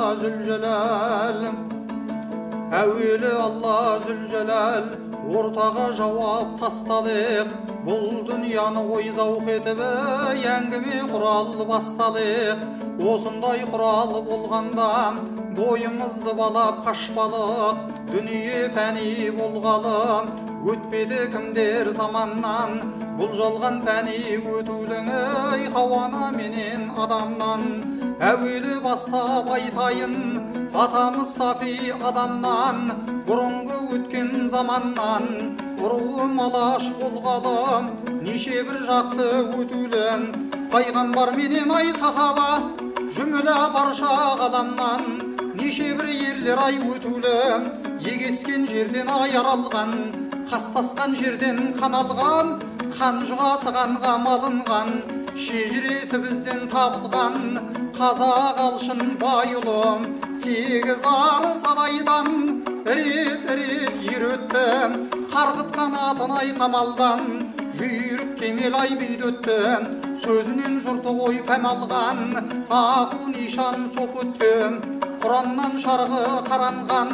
Allah Zülcelal. Әуелі Алла Зүлжәләл, ортаға жауап тасталық. Бұл дүнияны ой зауқ етіп, әңгіме құралы басталық. Осындай құралы болғанда, бойымызды балап қашпалық. Дүние пәни болғалы, өтпеді кімдер заманнан. Бұл жалған пәни өтулің хауана менен адамнан. Әуелі бастап айтайын, атамыз Сафи адамнан, бұрынғы өткен заманнан. Ұруым алаш болғалы, неше бір жақсы өтулі. Пайғамбар менен ай сахаба, жүмілі барша адамнан. Неше бір ерлер ай өтулі, егескен жерден ай аралған. Қастасқан жерден қан алған, қан жұғасығанға малынған. Шежіресі бізден табылған, қазақ алшын байұлым. Сегіз арыс адайдан рет ер өтті. Қарғытқан атынай қамалдан, жүйрік кемел ай бүйдетті. Сөзінен жұрты ой пәм алған, ақу нишан соп өтті. Құраннан шарғы қаранған,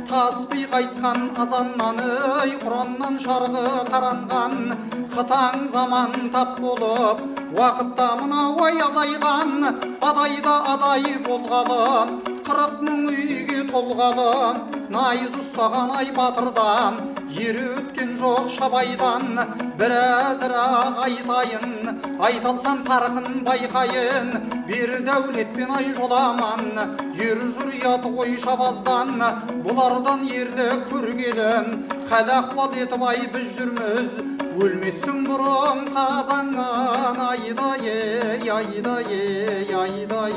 таспи қайтқан азаннан. Құраннан шарғы қаранған, қытаң заман тап болып, уақытта мынау ай азайған. Адайда адай болғалы, 40 мың үйге толғалы. Найыз ұстаған ай батырда, ері өткен жоқ шабайдан. Біразырақ айтайын, айталсам тарқын байқайын. Бері дәулетпен ай жоламан, ері жүр ұяты ғой шабаздан. Бұлардан ерлі көргелі, хәл ахуал етіп ай біз жүрміз. Өлмесің бұрын қазаннан, айдай, айдай, айдай.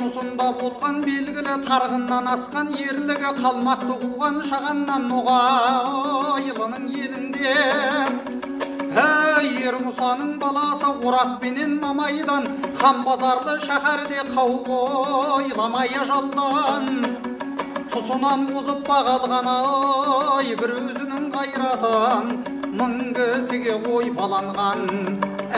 Тұсында болған белгілі тарғыннан асқан ерлігі, қалмақты қуған шағаннан Ноғайлының елінде. Ер Мұсаның баласы Орақпенен Мамайдан, Ханбазарлы шәһәрде қауіп ойламай ажалдан. Тұсынан озып бағалған ай бір өзінің қайратын, мың кісіге ой баланған,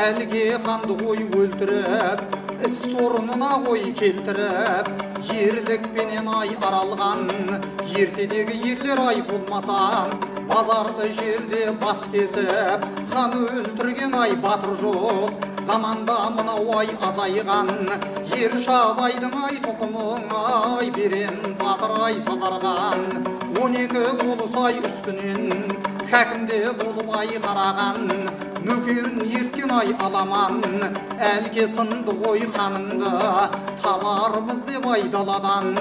әлге ханды ой өлтіріп, іс торынына ой келтіріп, ерлікпенен ай аралған. Ертедегі ерлер ай болмаса, базарлы жерде бас кесіп, хан өлтірген ай батыр жоқ. Заманда мынау ай азайған, ер шабайдың ай тұқымың ай берен батыр ай сазарған. 12 болыс ай үстінен хәкімде болып ай қараған. Нөкерін ерткен ай аламан, әлге сынды ғой ханымды, табарымыз деп ай даладан.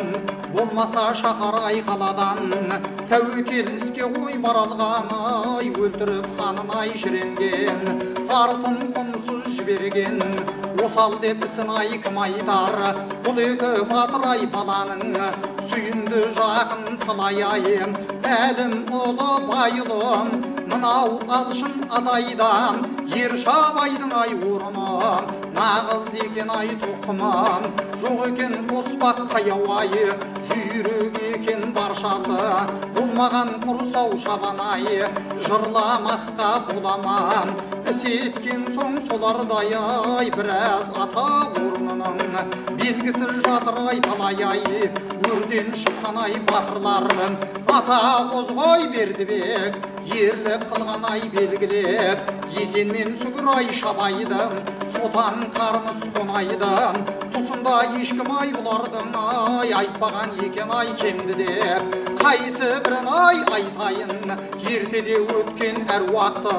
Болмаса шахар ай қаладан, тәуекел іске ой баралған ай, өлтіріп ханын ай шіренген. Артын құнсыз жіберген, осал деп ісін ай кім айтар. Бұл екі батыр ай баланың, сүйінді жақын талай ай. Әлім ұлы байылым, мынау алшын адайдан, ер шабайдың ай орны, нағыз екен ай тұқымы. Жоқ екен қоспақ қаяу ай, жүйрік екен баршасы. Болмаған құрсау шабан ай, жырламасқа боламан. Іс еткен соң солардай ай, біраз ата орнының белгісіз жатыр ай талай ай. Өрден шыққан ай батырлар, ата қозғай Бердібек, ерлік қылған ай белгілеп. Есенмен сүгір ай шабайдым, шотан қармыз қонайдым. Тұсында ешкім ай бұлардың ай, айтпаған екен ай кемді деп. Қайсы бірін ай айтайын, ертеде өткен әруақты.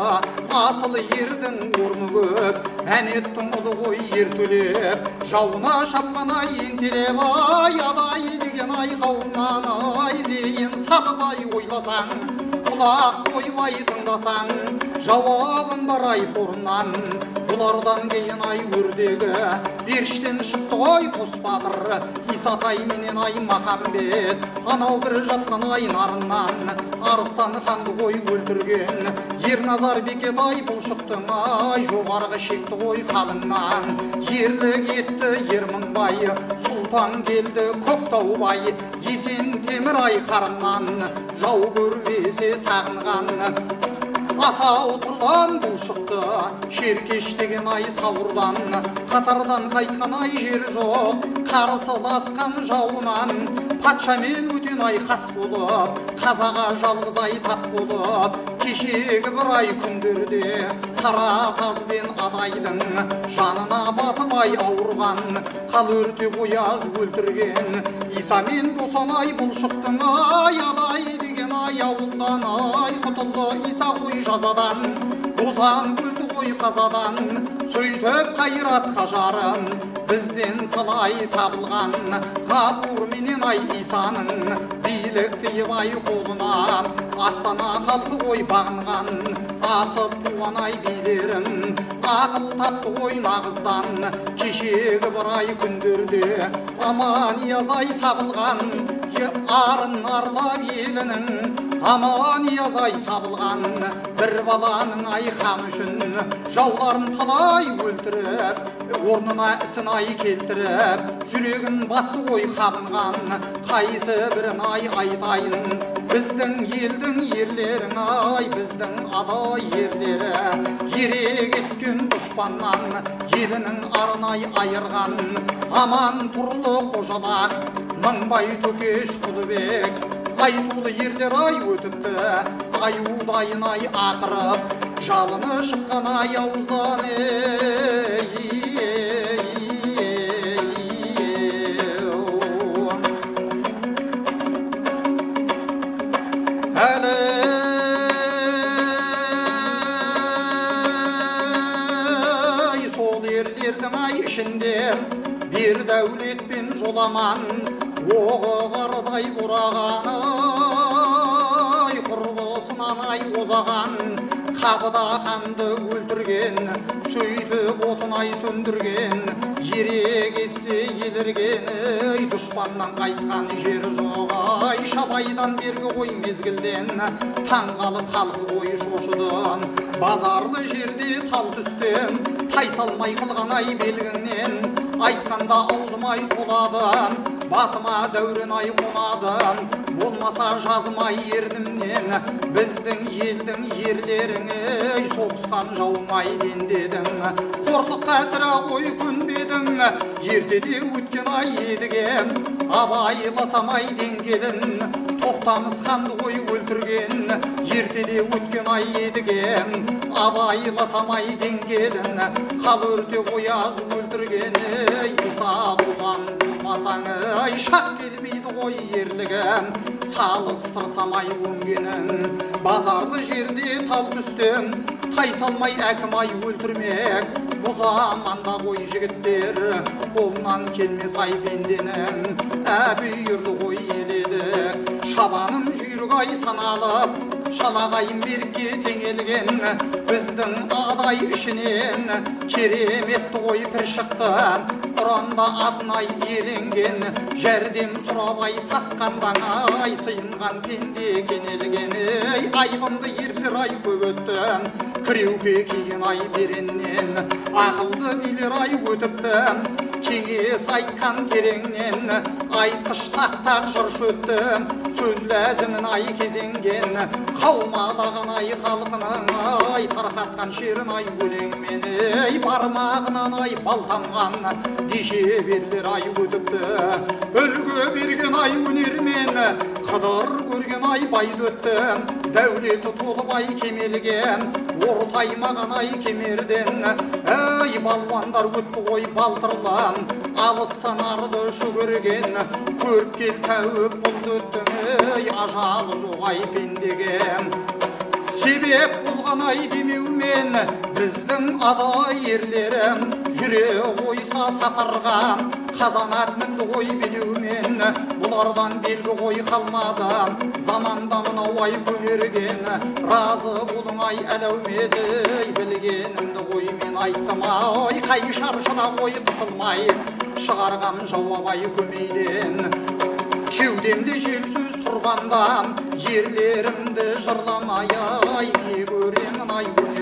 Асылы ердің орны көп, әнеттің ұлы ғой ер төлеп. Жауына шапқан ай ентелеп ай, адай деген ай қауымнан ай. Зейін салып ай ойласаң, құлақ қоймай тыңдасаң, жауабын бар ай бұрыннан. солардан кейін ай өрдегі беріштен шықты ғой қос батыр Исатай менен ай Махамбет анау бір жатқан ай нарынан арыстан ханды ғой өлтірген Ерназар Бекетай бұлшықтың ай жоғарғы шекті ғой қалыңнан ерлік етті Ерміңбай сұлтан келді Көктаубай Есен темір ай қарыннан жау көрмесе сағынған асау тұрдан бұл шықты шеркеш деген ай сауырдан қатардан қайтқан ай жер жоқ қарсыласқан жауынан патшамен өтен ай қас болып қазаға жалғыз ай тап болып кешегі бір ай күндерде қара тазбен адайдың жанына батып ай ауырған қал өрте ояз өлтірген Исамен Досанай бұлшықтың ай адай деген ай ауылдан ай құтылды Иса ғой жазадан Досан өлді ғой қазадан сөйтіп қайрат қажарым бізден талай табылған ғапур менен ай Исаның билік тиіп ай қолына Астана халқы ғой бағынған асып туған ай билерім ақыл тапты ғой нағыздан кешегі бір ай күндерде Аманияз ай сабылған арын арлап елінің Аманияз ай сабылған бір баланың ай хан үшін жауларын талай өлтіріп орнына ісін ай келтіріп жүрегін басты ғой қабынған қайсы бірін ай айтайын біздің елдің ерлерің ай біздің адай ерлері ерегескен дұшпаннан елінің арнай айырған Аман тұрлы қожалақ Мыңбай Төкеш Құлыбек айтулы ерлер ай өтіпті аюдайын ай ақырып жалыны шыққан ай ауыздан әлі сол ерлердің ай ішінде бір дәулетпен жоламан оғы қардай бұраған ай құрбысынан ай озаған қабыда ханды өлтірген сөйтіп отын ай сөндірген ерегесі елірген ай дұшпаннан қайтқан жері жоқ ай шабайдан бергі ғой мезгілден таң қалып халқы ғой шошыды базарлы жерде тал түстен тайсалмай қылған ай белгіңнен айтқанда аузым ай толады басыма дәурен ай қонады болмаса жазым ай ердімнен біздің елдің ерлерің соғысқан жауым ай дендедің қорлыққа сірә ой көнбедің ертеде өткен ай едіге абайласам ай денгелін тоқтамыс ханды ғой өлтірген ертеде өткен ай едіге абайласам ай денгелін қал өрте ояз өлтірген Иса Досан болмасаң ай шақ келмейді ғой ерлігім салыстырсам ай өңгенін базарлы жерде тал түстен тайсалмай әкім ай өлтірмек бұл заманда ғой жігіттер қолынан келмес ай пенденің әбүйірлі ғой еледі шабаным жүйрік ай саналып шалағайым берікке теңелген біздің адай ішінен кереметті ғой пір шықты ұранда адынай еленген жәрдем сұрап ай сасқандан ай сыйынған пенде кенелген айбынды ерлер ай көп өтті кіреуге кейін ай береннен ақылды билер ай өтіпті кеңес айтқан тереңнен айтқыш тақтақ жырш өтті сөз ләзімін ай кезеңген қаумалаған ай халқының ай тарқатқан шерін ай өлеңмен бармағынан ай балтамған деше берлер ай өтіпті үлгі берген ай өнермен қыдыр көрген ай байды өтті дәулеті толып ай кемелген ортаймаған ай кемерден ай балуандар өтті ғой балтырлан алыс санарды шөгерген көріпкел тәуіп болды өттің ажалы жоқ ай пендеге себеп болған ай демеумен біздің адай ерлерім жүре қойса сапарға қазанат мінді ғой билеумен бұл олардан белгі қой қалмады заманда мынау ай көгерген разы болың ай әлеумет білгенімді ғой мен айттым ай қай шаршыда қой қысылмай шығарғам жауап ай көмейден кеудемде жел сөз тұрғанда ерлерімді жырламай ай не көремін ай